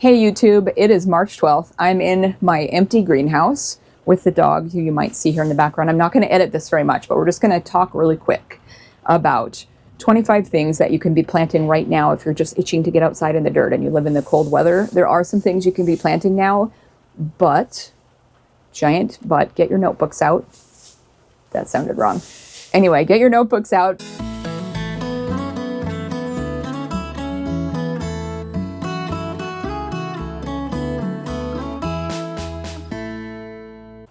Hey YouTube, it is March 12th. I'm in my empty greenhouse with the dog who you might see here in the background. I'm not going to edit this very much, but we're just going to talk really quick about 25 things that you can be planting right now if you're just itching to get outside in the dirt and you live in the cold weather. There are some things you can be planting now, but, get your notebooks out. That sounded wrong. Anyway, get your notebooks out.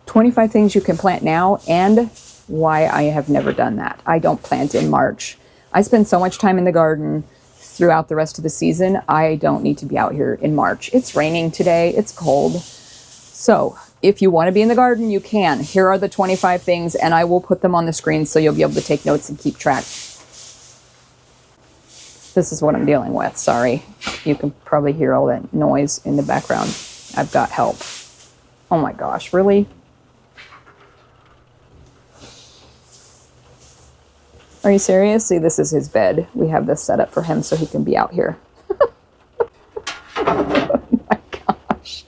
"25 things you can plant now and why I have never done that." I don't plant in March. I spend so much time in the garden throughout the rest of the season. I don't need to be out here in March. It's raining today. It's cold. So if you want to be in the garden, you can. Here are the 25 things, and I will put them on the screen so you'll be able to take notes and keep track. This is what I'm dealing with. Sorry. You can probably hear all that noise in the background. I've got help. Oh my gosh, really? Are you serious? See, this is his bed. We have this set up for him so he can be out here. Oh my gosh.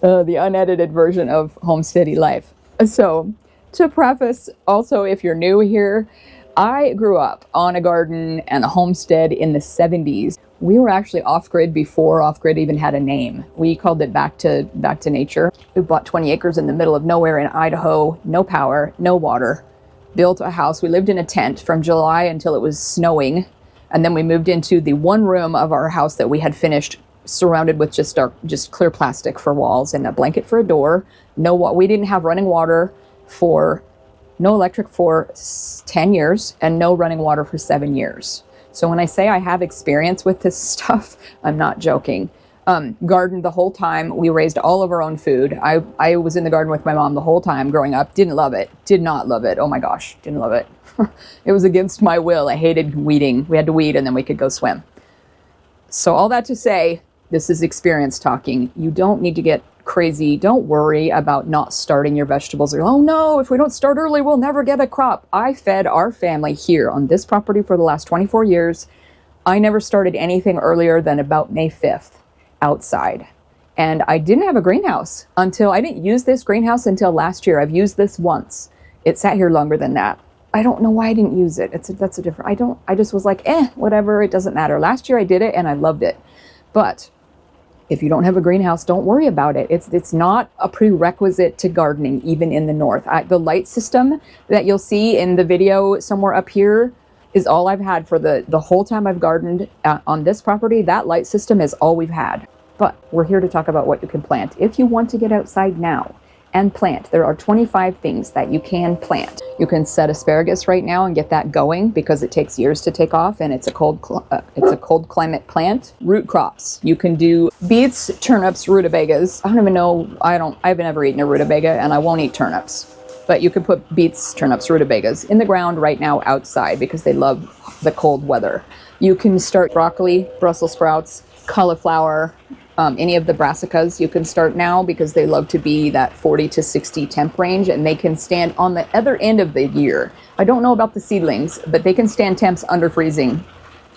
The unedited version of homesteady life. So, to preface, also, if you're new here, I grew up on a garden and a homestead in the 70s. We were actually off-grid before off-grid even had a name. We called it back to nature. We bought 20 acres in the middle of nowhere in Idaho, no power, no water. Built a house. We lived in a tent from July until it was snowing, and then we moved into the one room of our house that we had finished, surrounded with just clear plastic for walls and a blanket for a door. We didn't have running water no electric for 10 years and no running water for 7 years. So when I say I have experience with this stuff, I'm not joking. Gardened the whole time. We raised all of our own food. I was in the garden with my mom the whole time growing up. Didn't love it. Did not love it. Oh my gosh, didn't love it. It was against my will. I hated weeding. We had to weed and then we could go swim. So all that to say, this is experience talking. You don't need to get crazy. Don't worry about not starting your vegetables. Oh no, if we don't start early, we'll never get a crop. I fed our family here on this property for the last 24 years. I never started anything earlier than about May 5th. Outside. And I didn't have a greenhouse I didn't use this greenhouse until last year. I've used this once. It sat here longer than that. I don't know why I didn't use it. That's a different, I just was like, whatever, it doesn't matter. Last year I did it and I loved it. But if you don't have a greenhouse, don't worry about it. It's not a prerequisite to gardening, even in the north. The light system that you'll see in the video somewhere up here is all I've had for the whole time I've gardened on this property. That light system is all we've had. But we're here to talk about what you can plant. If you want to get outside now and plant, there are 25 things that you can plant. You can set asparagus right now and get that going because it takes years to take off and it's a cold climate plant. Root crops. You can do beets, turnips, rutabagas. I don't even know, I've never eaten a rutabaga and I won't eat turnips. But you can put beets, turnips, rutabagas in the ground right now outside because they love the cold weather. You can start broccoli, Brussels sprouts, cauliflower, any of the brassicas you can start now because they love to be that 40 to 60 temp range and they can stand on the other end of the year. I don't know about the seedlings, but they can stand temps under freezing.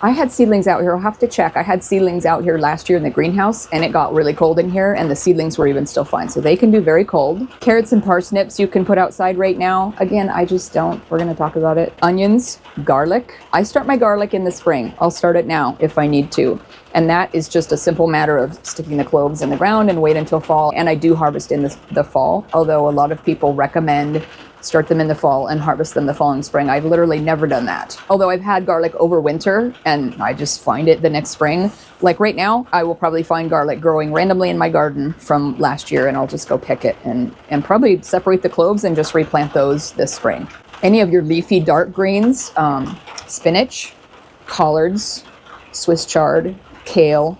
I had seedlings out here. I'll have to check. I had seedlings out here last year in the greenhouse and it got really cold in here and the seedlings were even still fine. So they can do very cold. Carrots and parsnips you can put outside right now. Again, I just don't. We're going to talk about it. Onions, garlic. I start my garlic in the spring. I'll start it now if I need to. And that is just a simple matter of sticking the cloves in the ground and wait until fall. And I do harvest in the fall, although a lot of people recommend start them in the fall and harvest them the following spring. I've literally never done that. Although I've had garlic over winter and I just find it the next spring. Like right now, I will probably find garlic growing randomly in my garden from last year and I'll just go pick it and probably separate the cloves and just replant those this spring. Any of your leafy dark greens, spinach, collards, Swiss chard, kale,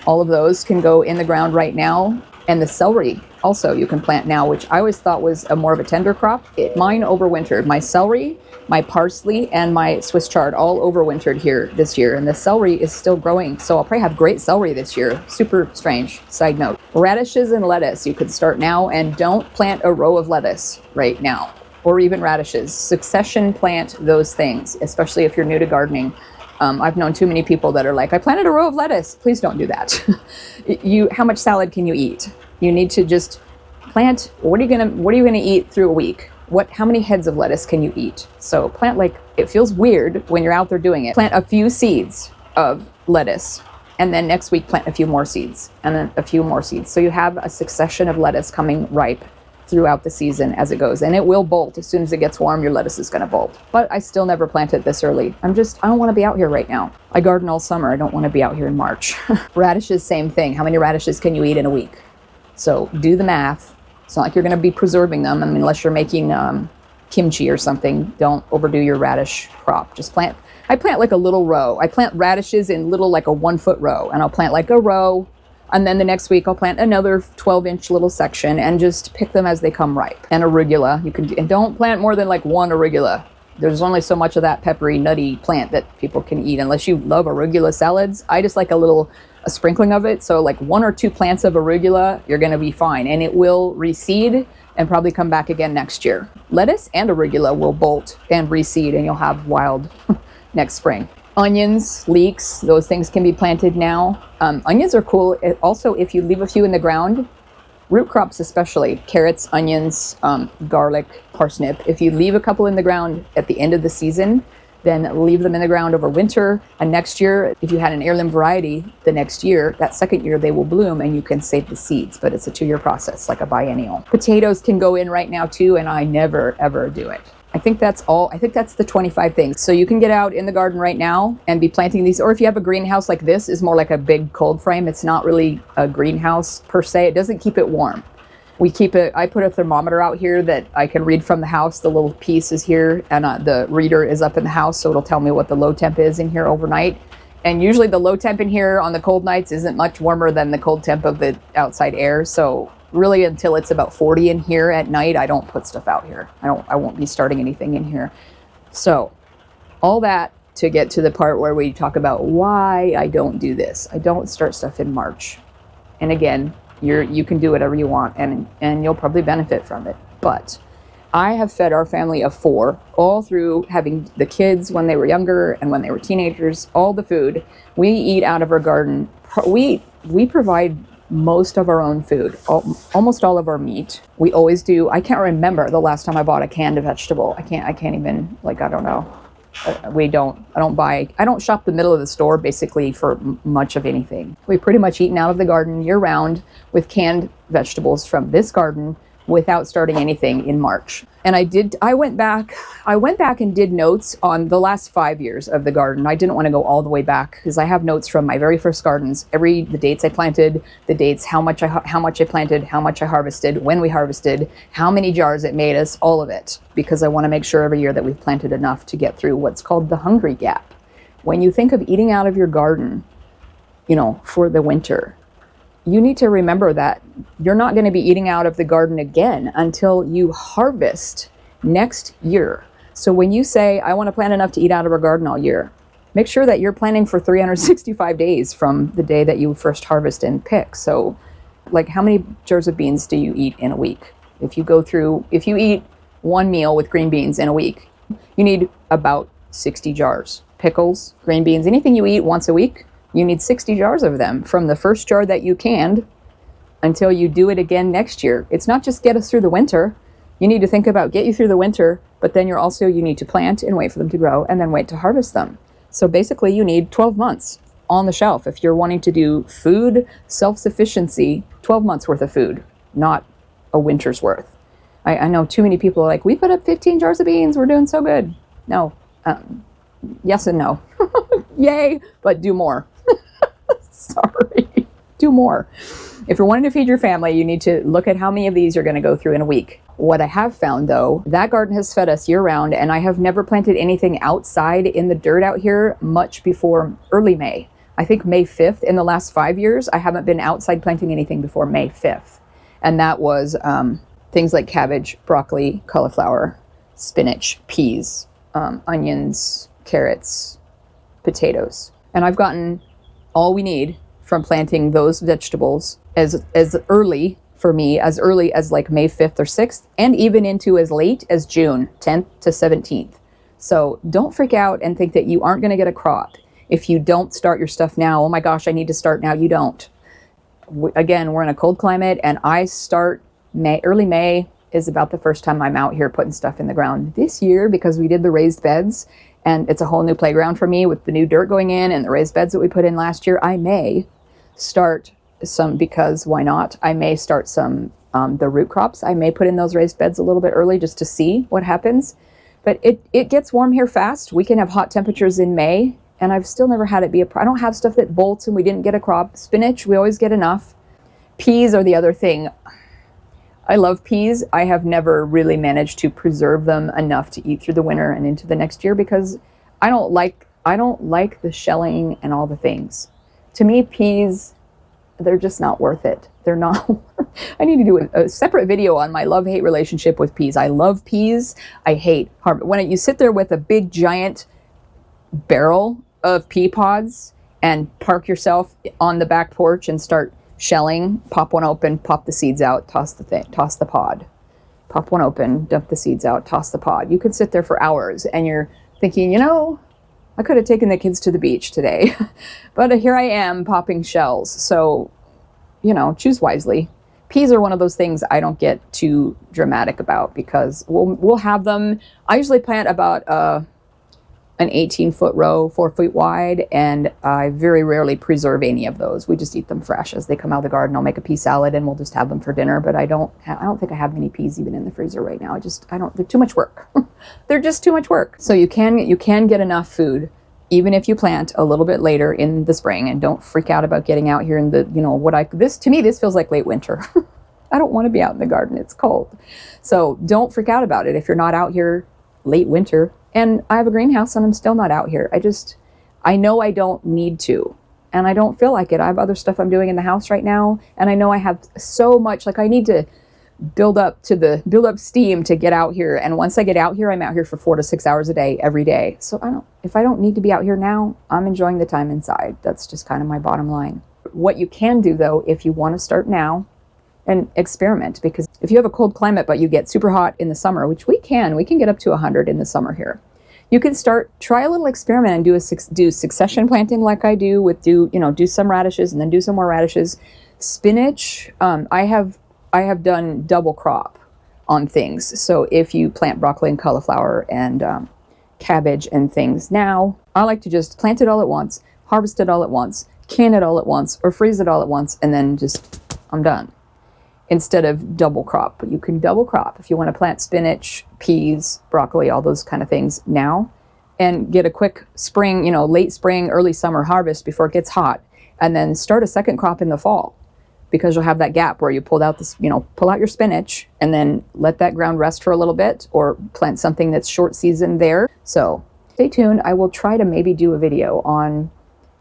all of those can go in the ground right now. And the celery also you can plant now, which I always thought was more of a tender crop. Mine overwintered. My celery, my parsley, and my Swiss chard all overwintered here this year. And the celery is still growing. So I'll probably have great celery this year. Super strange. Side note. Radishes and lettuce you could start now, and don't plant a row of lettuce right now. Or even radishes. Succession plant those things, especially if you're new to gardening. I've known too many people that are like, I planted a row of lettuce. Please don't do that. How much salad can you eat? You need to just plant. What are you gonna eat through a week? How many heads of lettuce can you eat? So plant, like, it feels weird when you're out there doing it. Plant a few seeds of lettuce, and then next week plant a few more seeds, and then a few more seeds. So you have a succession of lettuce coming ripe throughout the season as it goes. And it will bolt. As soon as it gets warm, your lettuce is gonna bolt. But I still never plant it this early. I don't wanna be out here right now. I garden all summer. I don't wanna be out here in March. Radishes, same thing. How many radishes can you eat in a week? So do the math. It's not like you're going to be preserving them. I mean, unless you're making kimchi or something, don't overdo your radish crop. Just plant. I plant like a little row. I plant radishes in little, like a 1 foot row, and I'll plant like a row. And then the next week I'll plant another 12-inch little section and just pick them as they come ripe. And arugula, and don't plant more than like one arugula. There's only so much of that peppery, nutty plant that people can eat unless you love arugula salads. I just like a sprinkling of it. So like 1 or 2 plants of arugula, you're going to be fine. And it will reseed and probably come back again next year. Lettuce and arugula will bolt and reseed, and you'll have wild next spring. Onions, leeks, those things can be planted now. Onions are cool. Also, if you leave a few in the ground, root crops especially, carrots, onions, garlic, parsnip. If you leave a couple in the ground at the end of the season, then leave them in the ground over winter. And next year, if you had an heirloom variety, the next year, that second year, they will bloom and you can save the seeds. But it's a 2-year process, like a biennial. Potatoes can go in right now too, and I never, ever do it. I think that's all. I think that's the 25 things. So you can get out in the garden right now and be planting these. Or if you have a greenhouse like this, is more like a big cold frame. It's not really a greenhouse per se. It doesn't keep it warm. I put a thermometer out here that I can read from the house. The little piece is here, and the reader is up in the house, so it'll tell me what the low temp is in here overnight. And usually the low temp in here on the cold nights isn't much warmer than the cold temp of the outside air. So really, until it's about 40 in here at night, I don't put stuff out here. I won't be starting anything in here. So all that to get to the part where we talk about why I don't do this. I don't start stuff in March. And again, you can do whatever you want, and you'll probably benefit from it. But I have fed our family of 4 all through having the kids when they were younger and when they were teenagers, all the food. We eat out of our garden. We provide most of our own food, almost all of our meat. We always do. I can't remember the last time I bought a canned vegetable. I can't even, like, I don't know. I don't shop the middle of the store basically for much of anything. We pretty much eaten out of the garden year round with canned vegetables from this garden without starting anything in March. And I went back and did notes on the last 5 years of the garden. I didn't want to go all the way back because I have notes from my very first gardens, the dates I planted, the dates, how much I planted, how much I harvested, when we harvested, how many jars it made us, all of it, because I want to make sure every year that we've planted enough to get through what's called the hungry gap. When you think of eating out of your garden, for the winter, you need to remember that you're not going to be eating out of the garden again until you harvest next year. So when you say, I want to plant enough to eat out of our garden all year, make sure that you're planning for 365 days from the day that you first harvest and pick. So like, how many jars of beans do you eat in a week? If you eat one meal with green beans in a week, you need about 60 jars. Pickles, green beans, anything you eat once a week, you need 60 jars of them from the first jar that you canned until you do it again next year. It's not just get us through the winter. You need to think about get you through the winter, but then you need to plant and wait for them to grow and then wait to harvest them. So basically you need 12 months on the shelf. If you're wanting to do food self-sufficiency, 12 months worth of food, not a winter's worth. I know too many people are like, we put up 15 jars of beans, we're doing so good. No, yes and no. Yay, but do more. Sorry, do more. If you're wanting to feed your family, you need to look at how many of these you're going to go through in a week. What I have found, though, that garden has fed us year-round, and I have never planted anything outside in the dirt out here much before early May. I think May 5th. In the last 5 years, I haven't been outside planting anything before May 5th. And that was things like cabbage, broccoli, cauliflower, spinach, peas, onions, carrots, potatoes. And I've gotten all we need from planting those vegetables as early as like May 5th or 6th, and even into as late as June 10th to 17th. So don't freak out and think that you aren't going to get a crop. If you don't start your stuff now, oh my gosh, I need to start now, you don't. Again, we're in a cold climate, and I start early May is about the first time I'm out here putting stuff in the ground. This year, because we did the raised beds, and it's a whole new playground for me with the new dirt going in and the raised beds that we put in last year, I may start some, because why not? I may start some, the root crops. I may put in those raised beds a little bit early just to see what happens. But it gets warm here fast. We can have hot temperatures in May, and I've still never had it be I don't have stuff that bolts and we didn't get a crop. Spinach, we always get enough. Peas are the other thing. I love peas. I have never really managed to preserve them enough to eat through the winter and into the next year, because I don't like the shelling and all the things. To me, peas, they're just not worth it. They're not. I need to do a separate video on my love-hate relationship with peas. I love peas. I hate when you sit there with a big giant barrel of pea pods and park yourself on the back porch and start shelling, pop one open, pop the seeds out, toss the pod. Pop one open, dump the seeds out, toss the pod. You could sit there for hours and you're thinking, you know, I could have taken the kids to the beach today, but here I am popping shells. So, you know, choose wisely. Peas are one of those things I don't get too dramatic about, because we'll have them. I usually plant about an 18-foot row, 4 feet wide, and I very rarely preserve any of those. We just eat them fresh as they come out of the garden. I'll make a pea salad and we'll just have them for dinner, but I don't think I have many peas even in the freezer right now. They're too much work. They're just too much work. So you can get enough food even if you plant a little bit later in the spring, and don't freak out about getting out here in the, you know, to me this feels like late winter. I don't want to be out in the garden. It's cold. So don't freak out about it if you're not out here late winter. And I have a greenhouse and I'm still not out here. I know I don't need to, and I don't feel like it. I have other stuff I'm doing in the house right now, and I know I have so much, like I need to build up steam to get out here. And once I get out here, I'm out here for 4 to 6 hours a day, every day. So if I don't need to be out here now, I'm enjoying the time inside. That's just kind of my bottom line. What you can do though, if you want to start now, and experiment, because if you have a cold climate but you get super hot in the summer, which we can get up to 100 in the summer here, you can try a little experiment and do succession planting like I do, do some radishes and then do some more radishes. Spinach, I have done double crop on things. So if you plant broccoli and cauliflower and cabbage and things now, I like to just plant it all at once, harvest it all at once, can it all at once, or freeze it all at once, and then I'm done. Instead of double crop. But you can double crop if you want to plant spinach, peas, broccoli, all those kind of things now, and get a quick spring, late spring, early summer harvest before it gets hot, and then start a second crop in the fall, because you'll have that gap where you pull out your spinach and then let that ground rest for a little bit, or plant something that's short season there. So stay tuned. I will try to maybe do a video on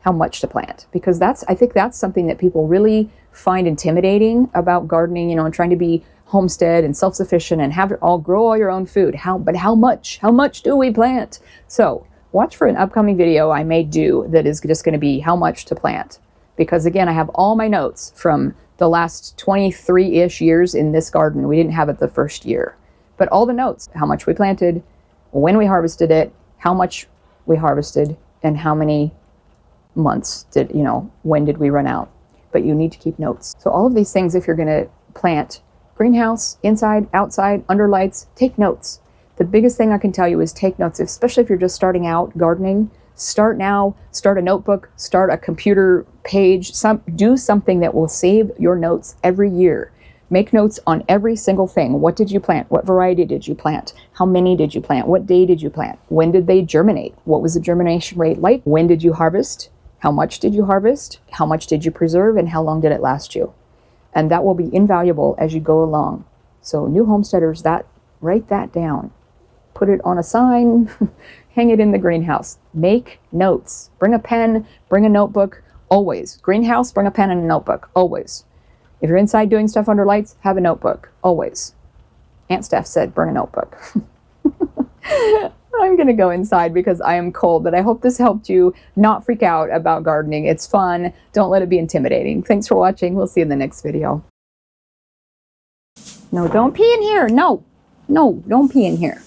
how much to plant, because I think that's something that people really find intimidating about gardening, and trying to be homestead and self-sufficient and grow all your own food. How much do we plant? So watch for an upcoming video I may do that is just going to be how much to plant, because again, I have all my notes from the last 23-ish years in this garden. We didn't have it the first year, but all the notes, how much we planted, when we harvested it, how much we harvested, and how many months when did we run out. But you need to keep notes. So all of these things, if you're going to plant greenhouse, inside, outside, under lights, take notes. The biggest thing I can tell you is take notes, especially if you're just starting out gardening. Start now, start a notebook, start a computer page, do something that will save your notes every year. Make notes on every single thing. What did you plant? What variety did you plant? How many did you plant? What day did you plant? When did they germinate? What was the germination rate like? When did you harvest? How much did you harvest? How much did you preserve? And how long did it last you? And that will be invaluable as you go along. So new homesteaders, write that down. Put it on a sign, hang it in the greenhouse. Make notes. Bring a pen, bring a notebook, always. Greenhouse, bring a pen and a notebook, always. If you're inside doing stuff under lights, have a notebook, always. Aunt Steph said, bring a notebook. I'm going to go inside because I am cold, but I hope this helped you not freak out about gardening. It's fun. Don't let it be intimidating. Thanks for watching. We'll see you in the next video. No, don't pee in here. No, don't pee in here.